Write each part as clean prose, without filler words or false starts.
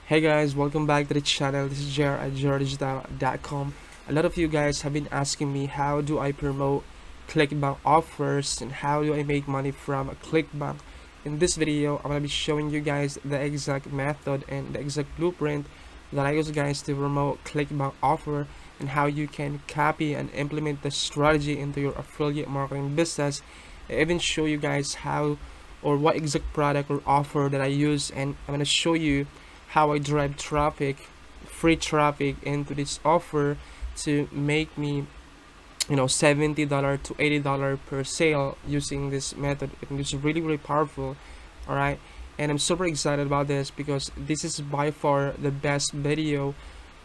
Hey guys, welcome back to the channel. This is Jer at jerdigital.com. A lot of you guys have been asking me how do I promote Clickbank offers and how do I make money from Clickbank. In this video, I'm going to be showing you guys the exact method and the exact blueprint that I use guys to promote Clickbank offer and how you can copy and implement the strategy into your affiliate marketing business. I even show you guys how or what exact product or offer that I use, and I'm going to show you how I drive traffic, free traffic into this offer to make me $70 to $80 per sale using this method. It's really powerful. Alright, and I'm super excited about this because this is by far the best video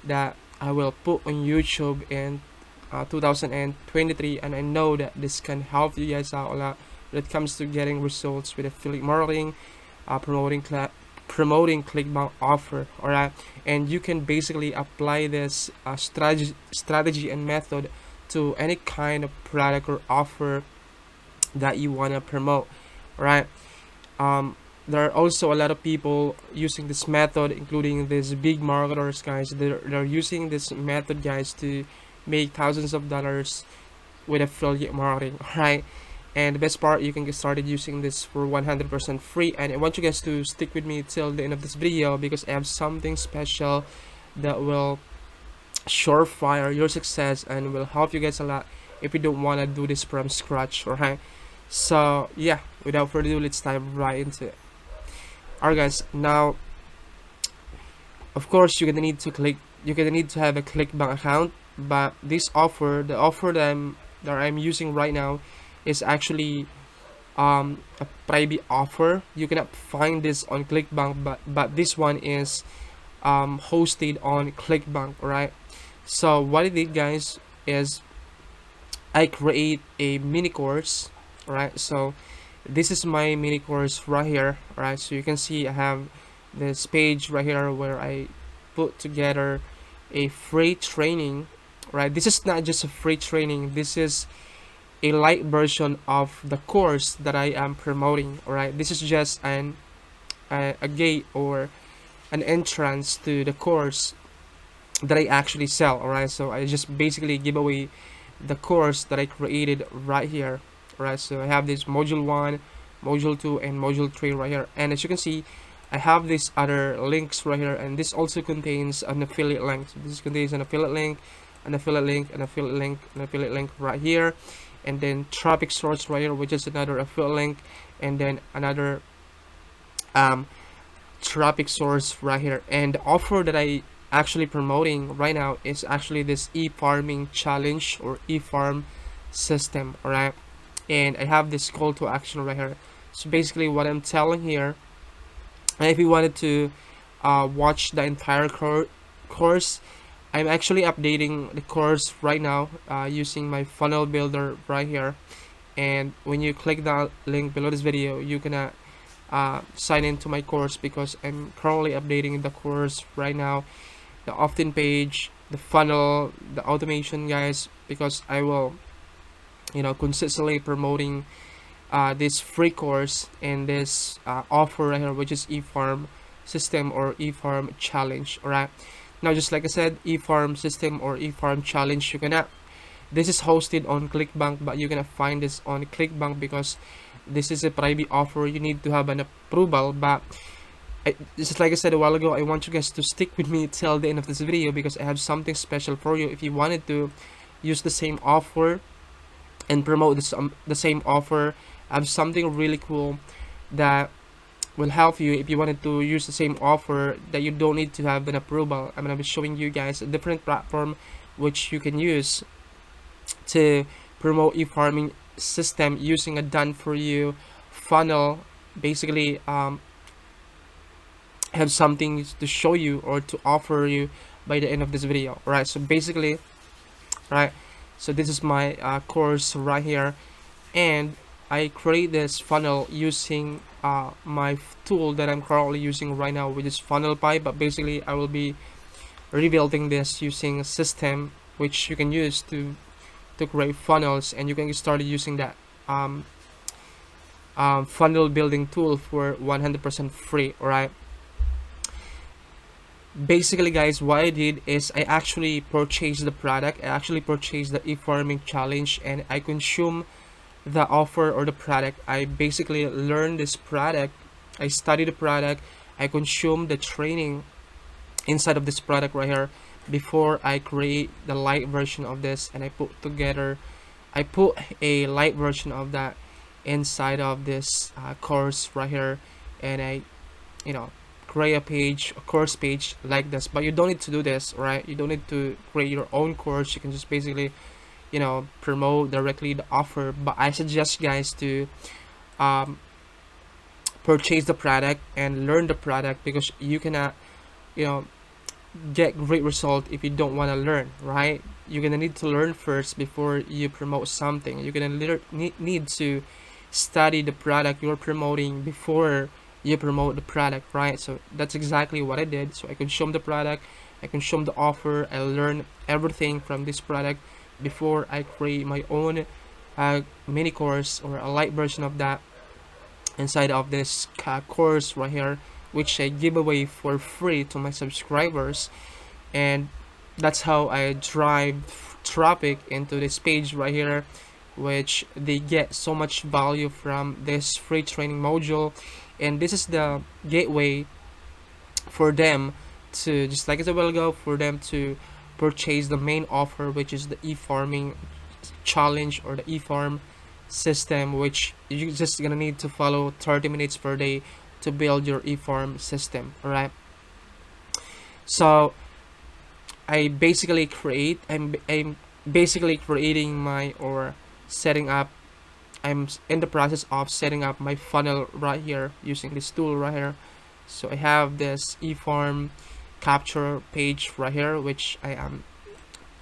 that I will put on YouTube in 2023, and I know that this can help you guys out a lot when it comes to getting results with affiliate marketing, promoting Clickbank offer. Alright, and you can basically apply this strategy and method to any kind of product or offer that you want to promote. Alright, there are also a lot of people using this method, including these big marketers guys. They're using this method guys to make thousands of dollars with affiliate marketing. Alright, and the best part, you can get started using this for 100% free, and I want you guys to stick with me till the end of this video because I have something special that will surefire your success and will help you guys a lot if you don't want to do this from scratch. Alright, so yeah, without further ado, let's dive right into it. Alright guys, now of course you're gonna need to have a Clickbank account, but this offer, the offer that I'm using right now, is actually a private offer. You cannot find this on Clickbank, but this one is hosted on Clickbank. Right, so what I did guys is I create a mini course. Right, so this is my mini course right here. Right, so you can see I have this page right here where I put together a free training. Right, this is not just a free training, this is a light version of the course that I am promoting. Alright, this is just a gate or an entrance to the course that I actually sell. Alright, so I just basically give away the course that I created right here. Alright, so I have this module 1, module 2, and module 3 right here, and as you can see I have these other links right here, and this also contains an affiliate link. So this contains an affiliate link, an affiliate link, an affiliate link, an affiliate link right here, and then traffic source right here, which is another affiliate link, and then another traffic source right here. And the offer that I actually promoting right now is actually this eFarming challenge or eFarm system. Alright, and I have this call to action right here. So basically what I'm telling here, if you wanted to watch the entire course, I'm actually updating the course right now using my funnel builder right here, and when you click that link below this video, you can sign into my course because I'm currently updating the course right now, the opt-in page, the funnel, the automation guys, because I will consistently promoting this free course and this offer right here, which is eFarm system or eFarm challenge. Alright, now just like I said, eFarm system or eFarm challenge, this is hosted on Clickbank, but you're gonna find this on Clickbank because this is a private offer. You need to have an approval, but just like I said a while ago, I want you guys to stick with me till the end of this video because I have something special for you. If you wanted to use the same offer and promote this the same offer, I have something really cool that will help you if you wanted to use the same offer that you don't need to have an approval. I'm going to be showing you guys a different platform which you can use to promote eFarming system using a done for you funnel. Basically have something to show you or to offer you by the end of this video. Right, so basically, right, so this is my course right here, and I create this funnel using my tool that I'm currently using right now, which is FunnelPy. But basically I will be rebuilding this using a system which you can use to create funnels, and you can get started using that funnel building tool for 100% free. All right. Basically, guys, what I did is I actually purchased the product. I actually purchased the eFarming challenge, and I consume the offer or the product. I basically learned this product. I study the product. I consume the training inside of this product right here before I create the light version of this, and I put a light version of that inside of this course right here, and I, you know, create a course page like this. But you don't need to do this, right? You don't need to create your own course. You can just basically, promote directly the offer. But I suggest guys to um, purchase the product and learn the product, because you cannot, you know get great result if you don't want to learn, right? You're gonna need to learn first before you promote something. You're gonna need to study the product you're promoting before you promote the product, right? So that's exactly what I did. So I consume the product, I consume the offer, I learn everything from this product before I create my own mini course or a light version of that inside of this course right here, which I give away for free to my subscribers. And that's how I drive traffic into this page right here, which they get so much value from this free training module. And this is the gateway for them to, just like a while ago, for them to purchase the main offer, which is the eFarming challenge or the eFarm system, which you're just gonna need to follow 30 minutes per day to build your eFarm system. All right. So I'm basically creating my, or setting up, I'm in the process of setting up my funnel right here using this tool right here. So I have this eFarm capture page right here, which I am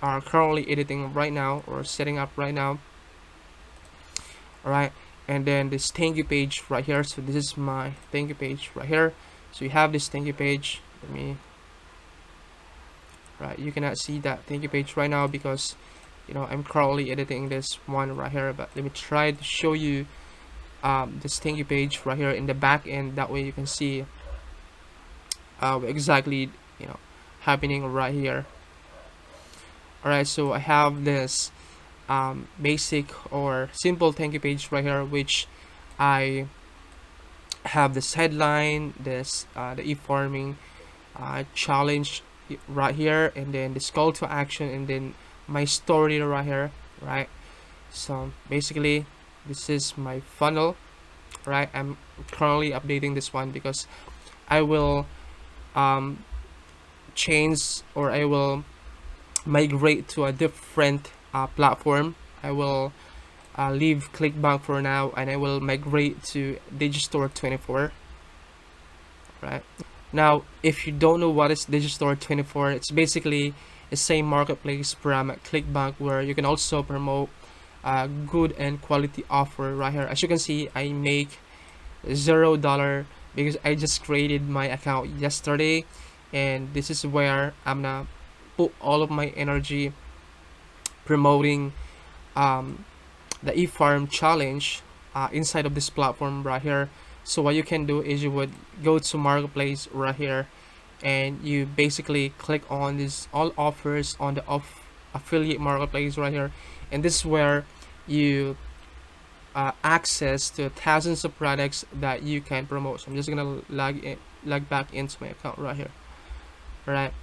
currently editing right now, or setting up right now. All right. And then this thank you page right here. So this is my thank you page right here. So you have this thank you page. Right, you cannot see that thank you page right now because I'm currently editing this one right here. But let me try to show you this thank you page right here in the back end. That way you can see exactly happening right here. All right, so I have this basic or simple thank you page right here, which I have this headline, this the eFarming challenge right here, and then this call to action, and then my story right here, right? So basically this is my funnel, right? I'm currently updating this one because I will change, or I will migrate to a different platform. I will leave Clickbank for now, and I will migrate to Digistore 24. Right now, if you don't know what is Digistore 24, it's basically the same marketplace from Clickbank, where you can also promote good and quality offer right here. As you can see, I make $0 because I just created my account yesterday, and this is where I'm gonna put all of my energy promoting the eFarm challenge inside of this platform right here. So what you can do is you would go to marketplace right here, and you basically click on this all offers on the affiliate marketplace right here, and this is where you access to thousands of products that you can promote. So I'm just gonna log back into my account right here. All right,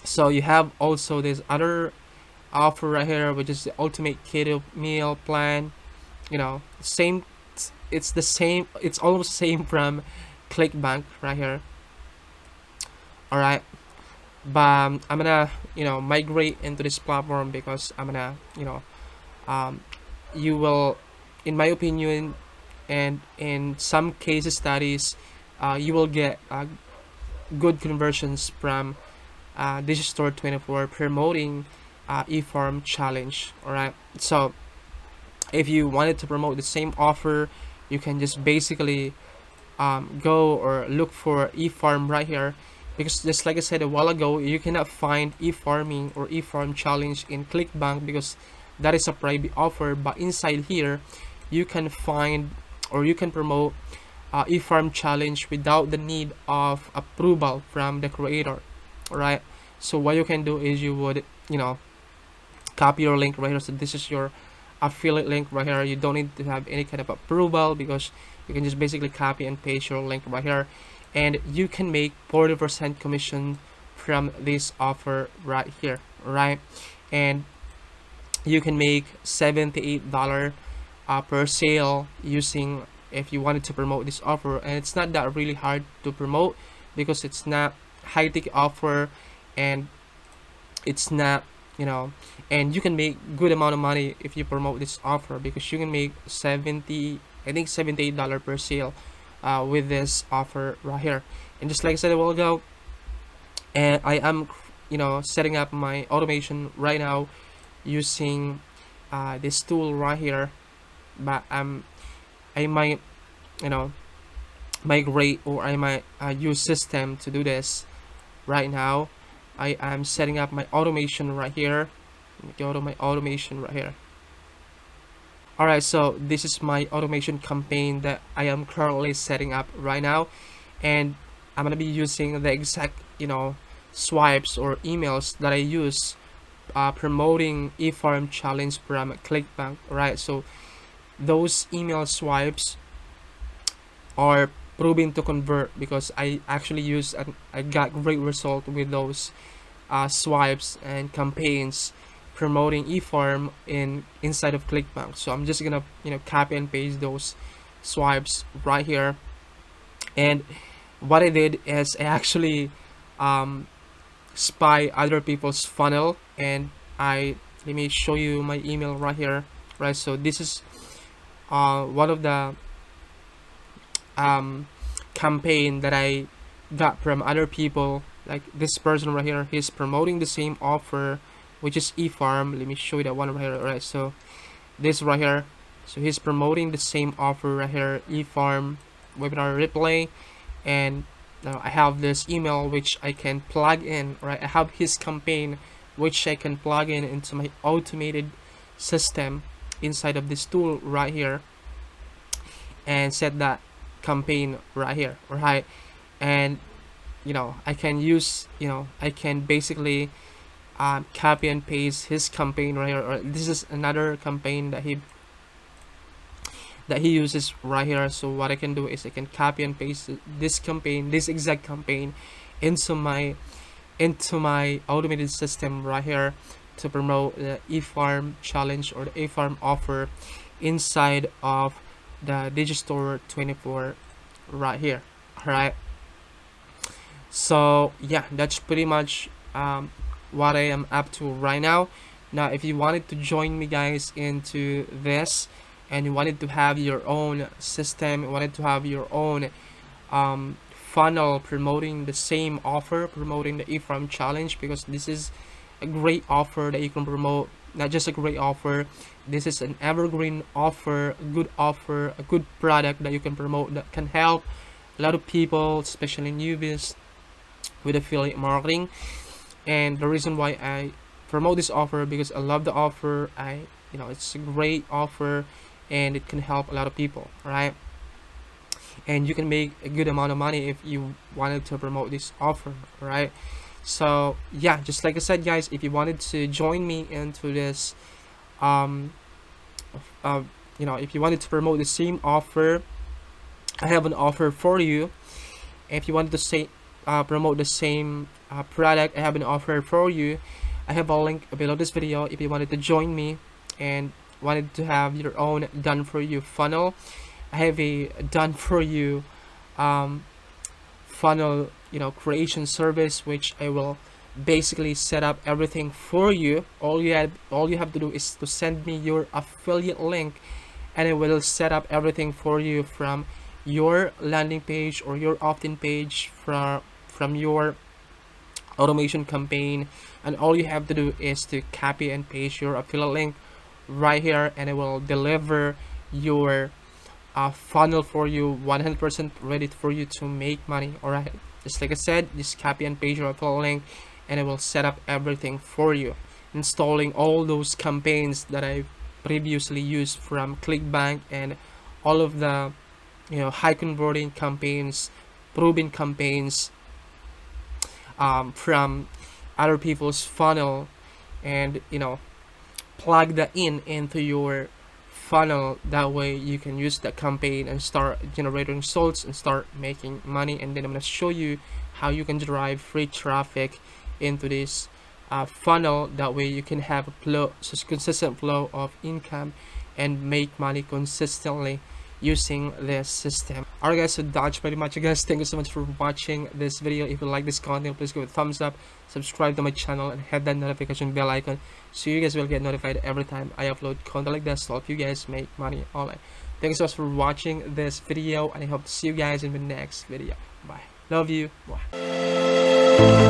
so you have also this other offer right here, which is the ultimate keto meal plan. Same, it's the same, it's almost same from Clickbank right here. All right, but I'm gonna migrate into this platform because I'm gonna you will, in my opinion, and in some case studies, you will get good conversions from Digistore 24 promoting eFarm challenge. All right, so if you wanted to promote the same offer, you can just basically go or look for eFarm right here, because just like I said a while ago, you cannot find eFarming or eFarm challenge in Clickbank because that is a private offer. But inside here you can find or you can promote eFarm challenge without the need of approval from the creator, right? So what you can do is you would, copy your link right here. So this is your affiliate link right here. You don't need to have any kind of approval, because you can just basically copy and paste your link right here, and you can make 40% commission from this offer right here, right? And you can make $78 per sale using, if you wanted to promote this offer. And it's not that really hard to promote, because it's not high ticket offer, and it's not, and you can make good amount of money if you promote this offer, because you can make $78 per sale with this offer right here. And just like I said a while ago, and I am setting up my automation right now using this tool right here. But I might migrate, or I might use Systeme to do this right now. I am setting up my automation right here. Let me go to my automation right here. Alright, so this is my automation campaign that I am currently setting up right now, and I'm gonna be using the exact swipes or emails that I use promoting eFarm challenge from Clickbank. Right, so those email swipes are proving to convert, because I actually use and I got great result with those swipes and campaigns promoting eFarm inside of Clickbank. So I'm just gonna copy and paste those swipes right here. And what I did is I actually spy other people's funnel, and let me show you my email right here. Right, so this is one of the campaign that I got from other people. Like this person right here, he's promoting the same offer, which is eFarm. Let me show you that one right here. Right, so this right here, so he's promoting the same offer right here, eFarm webinar replay. And now I have this email which I can plug in, right? I have his campaign which I can plug in into my automated system inside of this tool right here, and set that campaign right here, right? And I can use, I can basically copy and paste his campaign right here. Or this is another campaign that he uses right here. So what I can do is I can copy and paste this campaign, this exact campaign, into my automated system right here to promote the eFarm challenge or the eFarm offer inside of the Digistore 24 right here. All right, so yeah, that's pretty much what I am up to right now. Now if you wanted to join me guys into this, and you wanted to have your own system, you wanted to have your own funnel promoting the same offer, promoting the eFarm challenge, because this is a great offer that you can promote. Not just a great offer, this is an evergreen offer, a good product that you can promote, that can help a lot of people, especially newbies, with affiliate marketing. And the reason why I promote this offer, because I love the offer. It's a great offer, and it can help a lot of people, right? And you can make a good amount of money if you wanted to promote this offer, right? So yeah, just like I said guys, if you wanted to join me into this if you wanted to promote the same offer, I have an offer for you. If you wanted to promote the same product, I have an offer for you. I have a link below this video if you wanted to join me and wanted to have your own done for you funnel. I have a done for you funnel creation service, which I will basically set up everything for you. All you have to do is to send me your affiliate link, and I will set up everything for you, from your landing page or your opt-in page, from your automation campaign. And all you have to do is to copy and paste your affiliate link right here, and I will deliver your funnel for you, 100% ready for you to make money. All right, just like I said, just copy and paste your affiliate link, and I will set up everything for you, installing all those campaigns that I previously used from Clickbank, and all of the high converting campaigns, proven campaigns from other people's funnel, and plug that into your funnel. That way you can use that campaign and start generating results and start making money. And then I'm going to show you how you can drive free traffic into this funnel. That way you can have a consistent flow of income and make money consistently using this system. Alright guys, so that's pretty much it guys. Thank you so much for watching this video. If you like this content, please give it a thumbs up, subscribe to my channel, and hit that notification bell icon so you guys will get notified every time I upload content like this to help you guys make money online. Thank you so much for watching this video, and I hope to see you guys in the next video. Bye. Love you. Bye.